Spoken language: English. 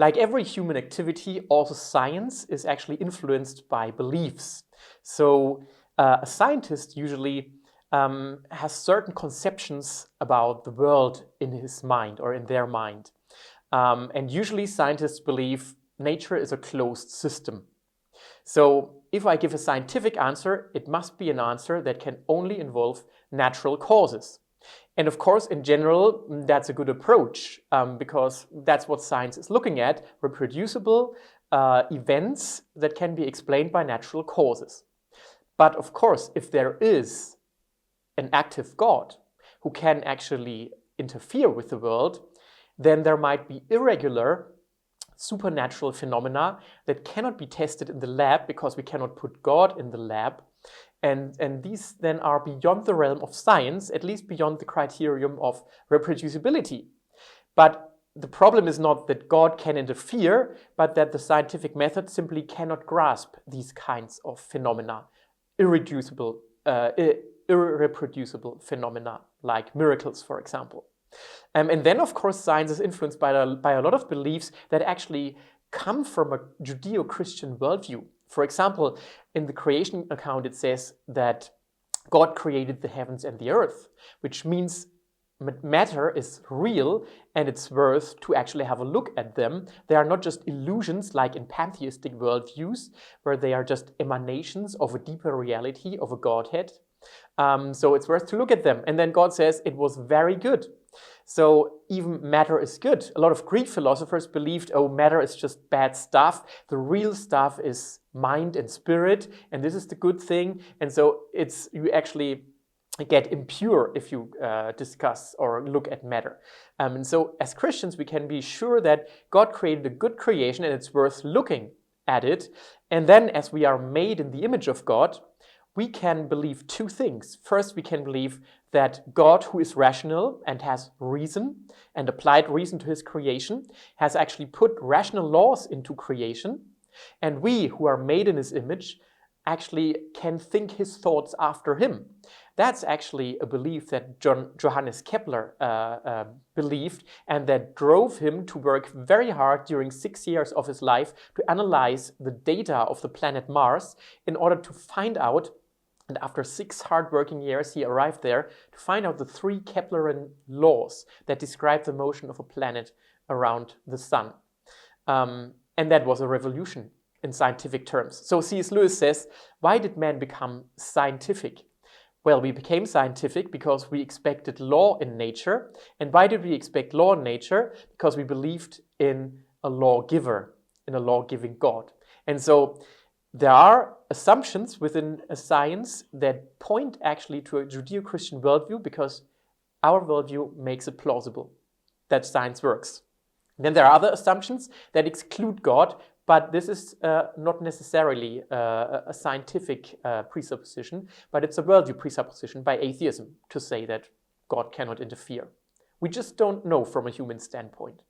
Like every human activity, also science is actually influenced by beliefs. So a scientist usually has certain conceptions about the world in his mind or in their mind. And usually scientists believe nature is a closed system. So if I give a scientific answer, it must be an answer that can only involve natural causes. And of course, in general, that's a good approach because that's what science is looking at, reproducible events that can be explained by natural causes. But of course, if there is an active God who can actually interfere with the world, then there might be irregular supernatural phenomena that cannot be tested in the lab because we cannot put God in the lab. And these then are beyond the realm of science, at least beyond the criterion of reproducibility. But the problem is not that God can interfere, but that the scientific method simply cannot grasp these kinds of phenomena, irreproducible phenomena like miracles, for example. And then, of course, science is influenced by a lot of beliefs that actually come from a Judeo-Christian worldview. For example, in the creation account, it says that God created the heavens and the earth, which means matter is real and it's worth to actually have a look at them. They are not just illusions like in pantheistic worldviews, where they are just emanations of a deeper reality of a Godhead. So it's worth to look at them. And then God says it was very good. So even matter is good. A lot of Greek philosophers believed, oh, matter is just bad stuff. The real stuff is mind and spirit, and this is the good thing. And so you actually get impure if you discuss or look at matter. And so as Christians, we can be sure that God created a good creation and it's worth looking at it. And then as we are made in the image of God, we can believe two things. First, we can believe that God, who is rational and has reason and applied reason to his creation, has actually put rational laws into creation. And we, who are made in his image, actually can think his thoughts after him. That's actually a belief that Johannes Kepler believed, and that drove him to work very hard during 6 years of his life to analyze the data of the planet Mars in order to find out. And after 6 hard-working years, he arrived there to find out the 3 Keplerian laws that describe the motion of a planet around the sun. And that was a revolution in scientific terms. So C.S. Lewis says, why did man become scientific? Well, we became scientific because we expected law in nature. And why did we expect law in nature? Because we believed in a lawgiver, in a law-giving God. And so there are assumptions within a science that point actually to a Judeo-Christian worldview because our worldview makes it plausible that science works. Then there are other assumptions that exclude God, but this is not necessarily a scientific presupposition, but it's a worldview presupposition by atheism to say that God cannot interfere. We just don't know from a human standpoint.